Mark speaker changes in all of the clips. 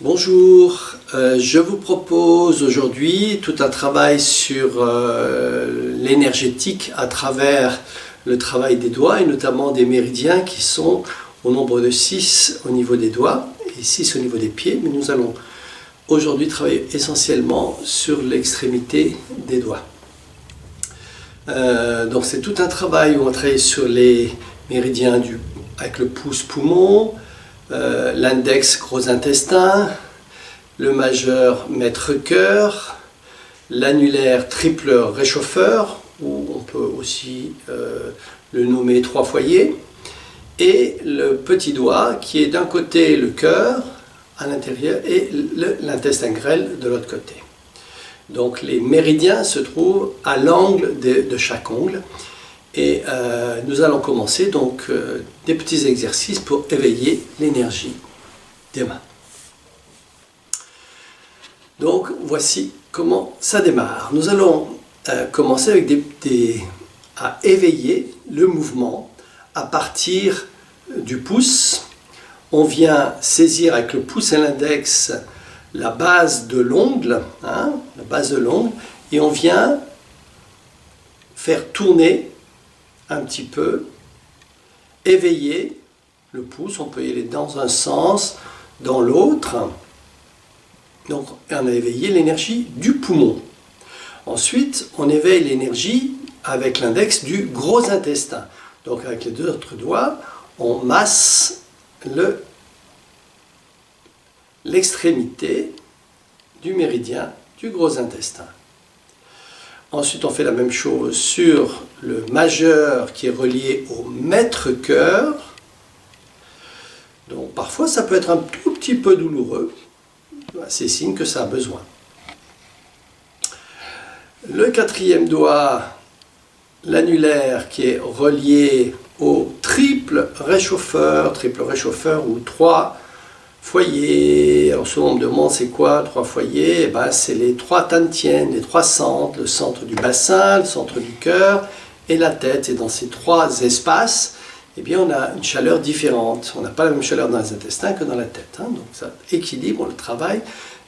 Speaker 1: Bonjour, je vous propose aujourd'hui tout un travail sur l'énergétique à travers le travail des doigts et notamment des méridiens qui sont au nombre de 6 au niveau des doigts et 6 au niveau des pieds, mais nous allons aujourd'hui travailler essentiellement sur l'extrémité des doigts. Donc c'est tout un travail où on travaille sur les méridiens avec le pouce poumon, l'index gros intestin, le majeur maître-cœur, l'annulaire triple réchauffeur, ou on peut aussi le nommer 3 foyers, et le petit doigt qui est d'un côté le cœur à l'intérieur et l'intestin grêle de l'autre côté. Donc les méridiens se trouvent à l'angle de chaque ongle. Et nous allons commencer donc des petits exercices pour éveiller l'énergie des mains. Donc voici comment ça démarre. Nous allons commencer avec à éveiller le mouvement à partir du pouce. On vient saisir avec le pouce et l'index la base de l'ongle, et on vient faire tourner un petit peu, éveiller le pouce, on peut y aller dans un sens, dans l'autre. Donc on a éveillé l'énergie du poumon. Ensuite, on éveille l'énergie avec l'index du gros intestin. Donc avec les deux autres doigts, on masse l'extrémité du méridien du gros intestin. Ensuite, on fait la même chose sur le majeur qui est relié au maître-cœur. Donc parfois, ça peut être un tout petit peu douloureux. C'est signe que ça a besoin. Le quatrième doigt, l'annulaire qui est relié au triple réchauffeur ou 3 foyers. Alors souvent on me demande c'est quoi 3 foyers? C'est les 3 dantians, les 3 centres, le centre du bassin, le centre du cœur et la tête. Et dans ces 3 espaces, on a une chaleur différente. On n'a pas la même chaleur dans les intestins que dans la tête. Donc ça équilibre le travail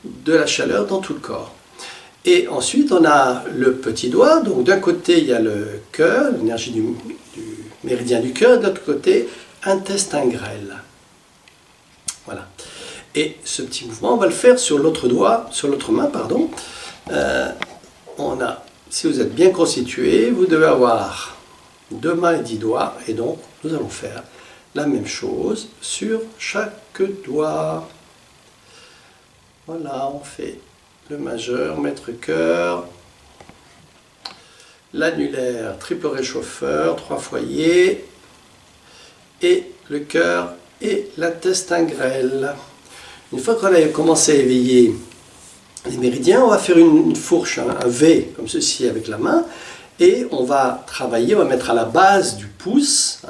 Speaker 1: de la chaleur dans tout le corps. Et ensuite on a le petit doigt. Donc d'un côté il y a le cœur, l'énergie du méridien du cœur, de l'autre côté intestin grêle. Voilà. Et ce petit mouvement, on va le faire sur l'autre main. Si vous êtes bien constitué, vous devez avoir 2 mains et 10 doigts. Et donc, nous allons faire la même chose sur chaque doigt. Voilà, on fait le majeur, maître-cœur, l'annulaire, triple réchauffeur, 3 foyers, et le cœur et l'intestin grêle. Une fois qu'on a commencé à éveiller les méridiens, on va faire une fourche, un V, comme ceci avec la main, et on va travailler, on va mettre à la base du pouce,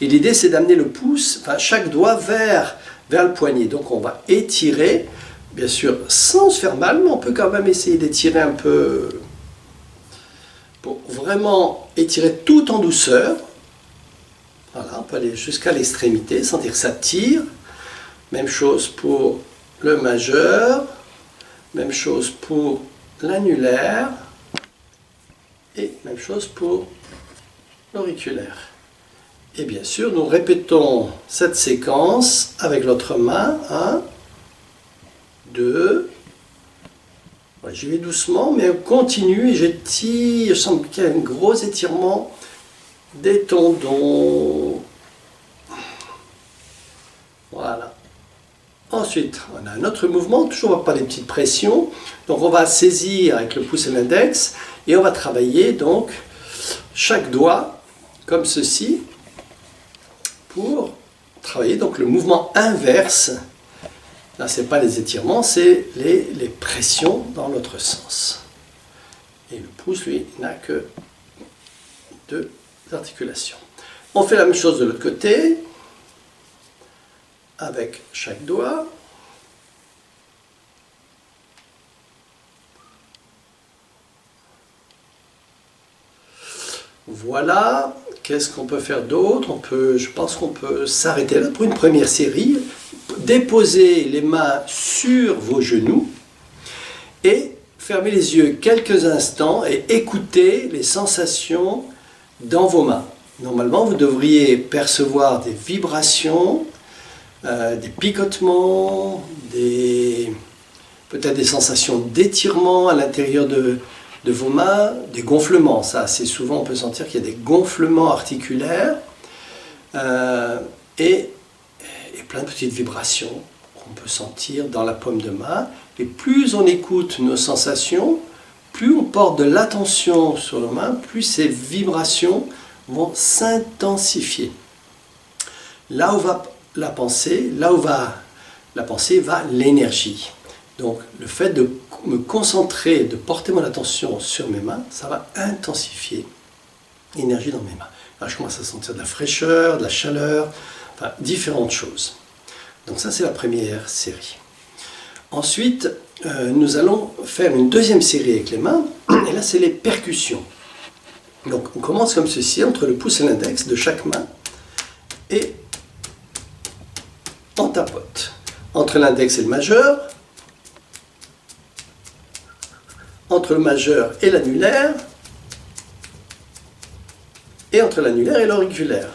Speaker 1: et l'idée c'est d'amener le pouce, chaque doigt vers le poignet. Donc on va étirer, bien sûr sans se faire mal, mais on peut quand même essayer d'étirer un peu, pour vraiment étirer tout en douceur. Voilà, on peut aller jusqu'à l'extrémité, sentir que ça tire. Même chose pour le majeur, même chose pour l'annulaire, et même chose pour l'auriculaire. Et bien sûr, nous répétons cette séquence avec l'autre main. 1, 2. Ouais, j'y vais doucement, mais on continue et j'étire. Je sens qu'il y a un gros étirement des tendons. Voilà. Ensuite, on a un autre mouvement, toujours par des petites pressions. Donc on va saisir avec le pouce et l'index et on va travailler donc chaque doigt comme ceci pour travailler donc le mouvement inverse. Là, ce n'est pas les étirements, c'est les pressions dans l'autre sens. Et le pouce, lui, n'a que 2 articulations. On fait la même chose de l'autre côté, avec chaque doigt. Voilà. Qu'est-ce qu'on peut faire d'autre? Je pense qu'on peut s'arrêter là pour une première série. déposer les mains sur vos genoux et fermer les yeux quelques instants et écouter les sensations dans vos mains. Normalement, vous devriez percevoir des vibrations, des picotements, peut-être des sensations d'étirement à l'intérieur de vos mains, des gonflements. Ça, assez souvent, on peut sentir qu'il y a des gonflements articulaires et plein de petites vibrations qu'on peut sentir dans la paume de main. Et plus on écoute nos sensations, plus on porte de l'attention sur nos mains, plus ces vibrations vont s'intensifier. Là où va la pensée, va l'énergie. Donc le fait de me concentrer, de porter mon attention sur mes mains, ça va intensifier l'énergie dans mes mains. Là, je commence à sentir de la fraîcheur, de la chaleur, enfin différentes choses. Donc ça, c'est la première série. Ensuite, nous allons faire une deuxième série avec les mains, et là, c'est les percussions. Donc on commence comme ceci, entre le pouce et l'index de chaque main, et on tapote. Entre l'index et le majeur, entre le majeur et l'annulaire, et entre l'annulaire et l'auriculaire.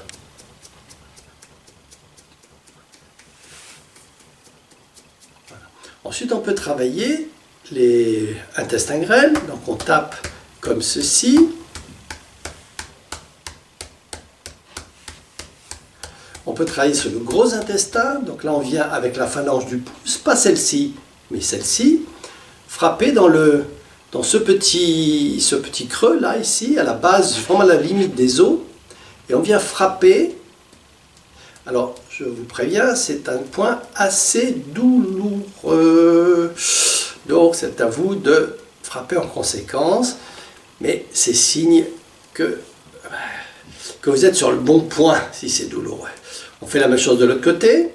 Speaker 1: Voilà. Ensuite, on peut travailler les intestins grêles, donc on tape comme ceci. On peut travailler sur le gros intestin, donc là on vient avec la phalange du pouce, pas celle-ci, mais celle-ci, frapper dans ce petit creux là, ici, à la base, vraiment à la limite des os, et on vient frapper. Alors, je vous préviens, c'est un point assez douloureux, donc c'est à vous de frapper en conséquence, mais c'est signe que vous êtes sur le bon point si c'est douloureux. On fait la même chose de l'autre côté.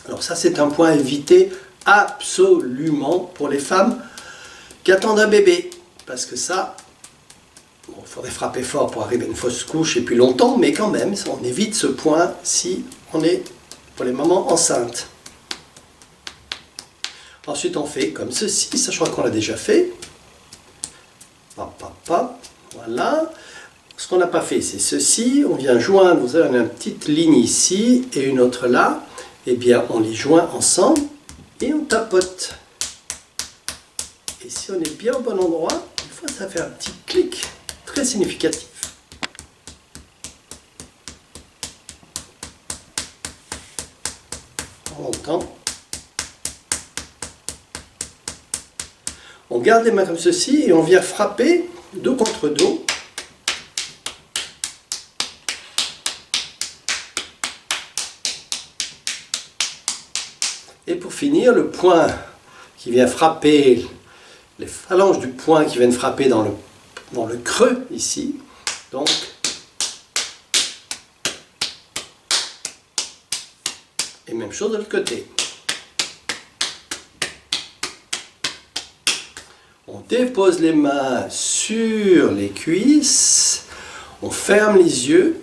Speaker 1: Alors ça, c'est un point à éviter absolument pour les femmes qui attendent un bébé. Parce que ça, bon, il faudrait frapper fort pour arriver à une fausse couche et puis longtemps, mais quand même, on évite ce point si on est pour les mamans enceintes. Ensuite, on fait comme ceci. Ça, je crois qu'on l'a déjà fait. Hop, hop, hop. Voilà. Ce qu'on n'a pas fait, c'est ceci. On vient joindre, vous avez une petite ligne ici et une autre là. Eh bien, on les joint ensemble et on tapote. Et si on est bien au bon endroit, une fois, ça fait un petit clic très significatif. On entend. On garde les mains comme ceci et on vient frapper dos contre dos. Et pour finir, le point qui vient frapper, les phalanges du point qui viennent frapper dans le creux ici. Donc, et même chose de l'autre côté. On dépose les mains sur les cuisses, on ferme les yeux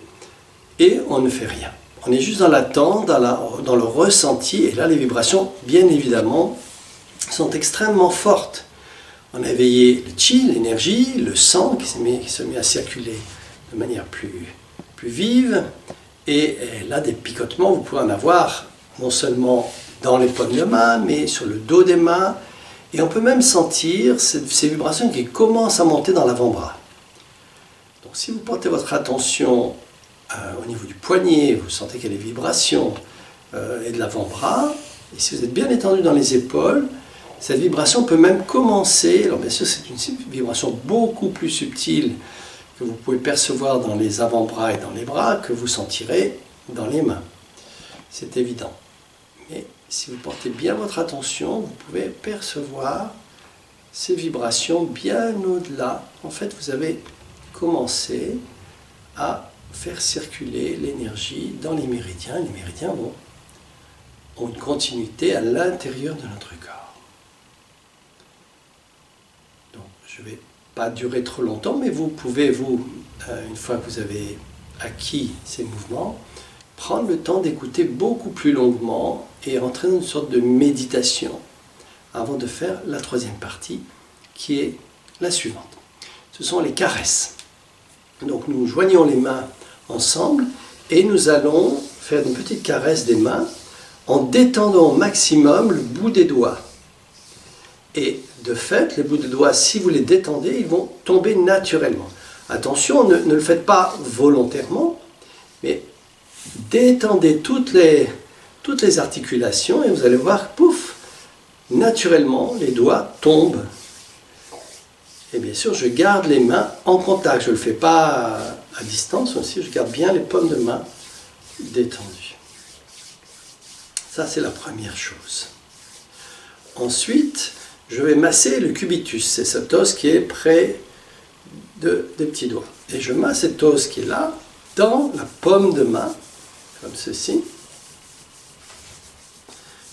Speaker 1: et on ne fait rien. On est juste dans l'attente, dans le ressenti, et là les vibrations, bien évidemment, sont extrêmement fortes. On a éveillé le chi, l'énergie, le sang qui se met à circuler de manière plus vive, et là des picotements, vous pouvez en avoir non seulement dans les paumes de main, mais sur le dos des mains, et on peut même sentir ces vibrations qui commencent à monter dans l'avant-bras. Donc si vous portez votre attention au niveau du poignet, vous sentez qu'il y a des vibrations et de l'avant-bras. Et si vous êtes bien étendu dans les épaules, cette vibration peut même commencer. Alors bien sûr, c'est une vibration beaucoup plus subtile que vous pouvez percevoir dans les avant-bras et dans les bras, que vous sentirez dans les mains. C'est évident. Mais si vous portez bien votre attention, vous pouvez percevoir ces vibrations bien au-delà. En fait, vous avez commencé à faire circuler l'énergie dans les méridiens. Les méridiens ont une continuité à l'intérieur de notre corps. Donc, je ne vais pas durer trop longtemps, mais vous pouvez, une fois que vous avez acquis ces mouvements, prendre le temps d'écouter beaucoup plus longuement et entrer dans une sorte de méditation avant de faire la troisième partie qui est la suivante. Ce sont les caresses. Donc nous joignons les mains ensemble et nous allons faire une petite caresse des mains en détendant au maximum le bout des doigts. Et de fait, les bouts de doigts, si vous les détendez, ils vont tomber naturellement. Attention, ne le faites pas volontairement, mais détendez toutes les articulations et vous allez voir, pouf, naturellement, les doigts tombent. Et bien sûr, je garde les mains en contact. Je ne le fais pas à distance aussi, je garde bien les paumes de main détendues. Ça, c'est la première chose. Ensuite, je vais masser le cubitus. C'est cet os qui est près des petits doigts. Et je masse cet os qui est là, dans la paume de main, comme ceci.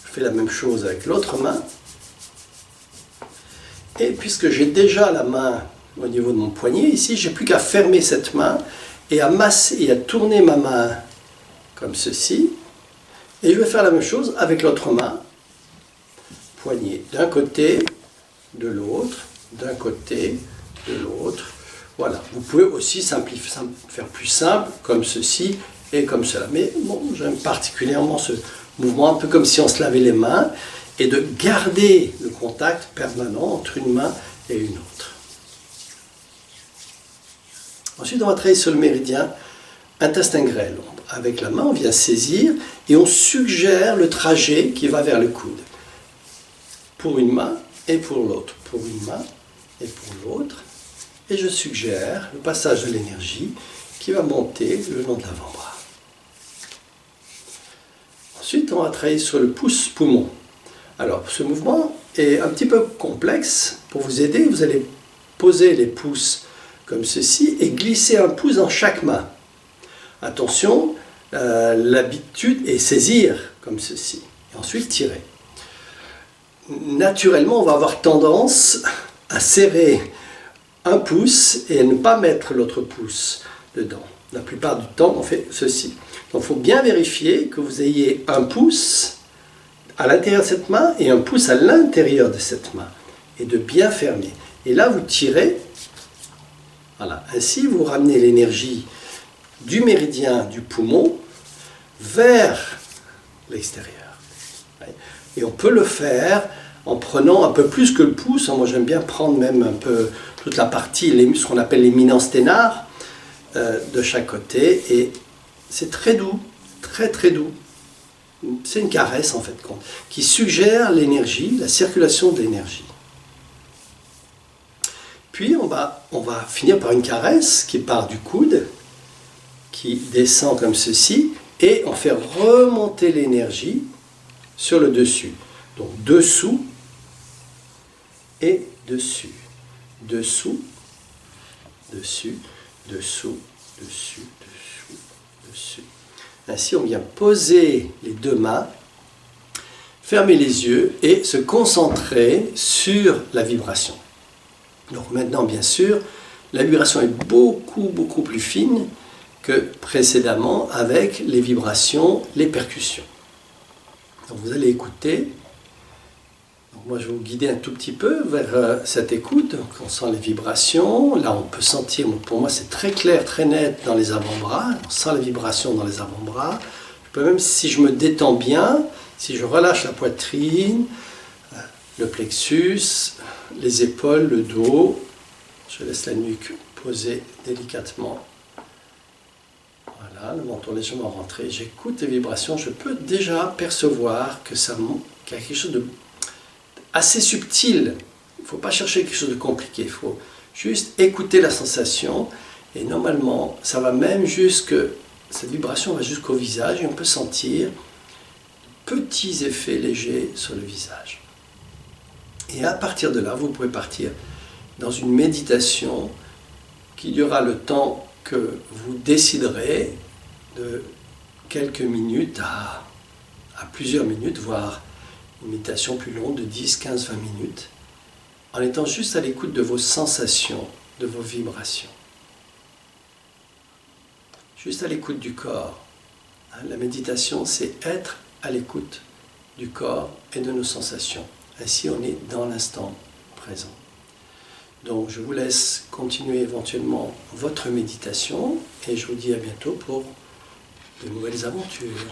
Speaker 1: Je fais la même chose avec l'autre main. Et puisque j'ai déjà la main au niveau de mon poignet, ici, j'ai plus qu'à fermer cette main et à masser et à tourner ma main comme ceci. Et je vais faire la même chose avec l'autre main. Poignet d'un côté, de l'autre, d'un côté, de l'autre. Voilà. Vous pouvez aussi simplifier, faire plus simple, comme ceci et comme cela. Mais bon, j'aime particulièrement ce mouvement, un peu comme si on se lavait les mains, et de garder le contact permanent entre une main et une autre. Ensuite, on va travailler sur le méridien intestin grêle. Avec la main, on vient saisir et on suggère le trajet qui va vers le coude. Pour une main et pour l'autre. Pour une main et pour l'autre. Et je suggère le passage de l'énergie qui va monter le long de l'avant-bras. Ensuite, on va travailler sur le pouce-poumon. Alors, ce mouvement est un petit peu complexe. Pour vous aider, vous allez poser les pouces comme ceci et glisser un pouce dans chaque main. Attention, l'habitude est saisir comme ceci. Et ensuite, tirer. Naturellement, on va avoir tendance à serrer un pouce et à ne pas mettre l'autre pouce dedans. La plupart du temps, on fait ceci. Donc, il faut bien vérifier que vous ayez un pouce à l'intérieur de cette main et un pouce à l'intérieur de cette main. Et de bien fermer. Et là, vous tirez. Voilà. Ainsi, vous ramenez l'énergie du méridien du poumon vers l'extérieur. Et on peut le faire en prenant un peu plus que le pouce. Moi, j'aime bien prendre même un peu toute la partie, ce qu'on appelle l'éminence sténare, de chaque côté. Et c'est très doux, très très doux. C'est une caresse en fait, qui suggère l'énergie, la circulation de l'énergie. Puis on va finir par une caresse qui part du coude, qui descend comme ceci, et on fait remonter l'énergie sur le dessus. Donc dessous et dessus. Dessous, dessus, dessous, dessus, dessous, dessus. Ainsi, on vient poser les deux mains, fermer les yeux et se concentrer sur la vibration. Donc maintenant, bien sûr, la vibration est beaucoup, beaucoup plus fine que précédemment avec les vibrations, les percussions. Donc vous allez écouter. Donc moi, je vais vous guider un tout petit peu vers cette écoute. Donc on sent les vibrations. Là, on peut sentir, pour moi, c'est très clair, très net dans les avant-bras. On sent les vibrations dans les avant-bras. Je peux même, si je me détends bien, si je relâche la poitrine, le plexus, les épaules, le dos, je laisse la nuque posée délicatement. Voilà, le menton légèrement rentré. J'écoute les vibrations. Je peux déjà percevoir que ça monte, qu'il y a quelque chose de assez subtil. Il ne faut pas chercher quelque chose de compliqué. Il faut juste écouter la sensation. Et normalement, ça va même cette vibration va jusqu'au visage et on peut sentir petits effets légers sur le visage. Et à partir de là, vous pouvez partir dans une méditation qui durera le temps que vous déciderez, de quelques minutes à plusieurs minutes, voire une méditation plus longue de 10, 15, 20 minutes, en étant juste à l'écoute de vos sensations, de vos vibrations. Juste à l'écoute du corps, La méditation, c'est être à l'écoute du corps et de nos sensations. Ainsi, on est dans l'instant présent. Donc, je vous laisse continuer éventuellement votre méditation et je vous dis à bientôt pour de nouvelles aventures.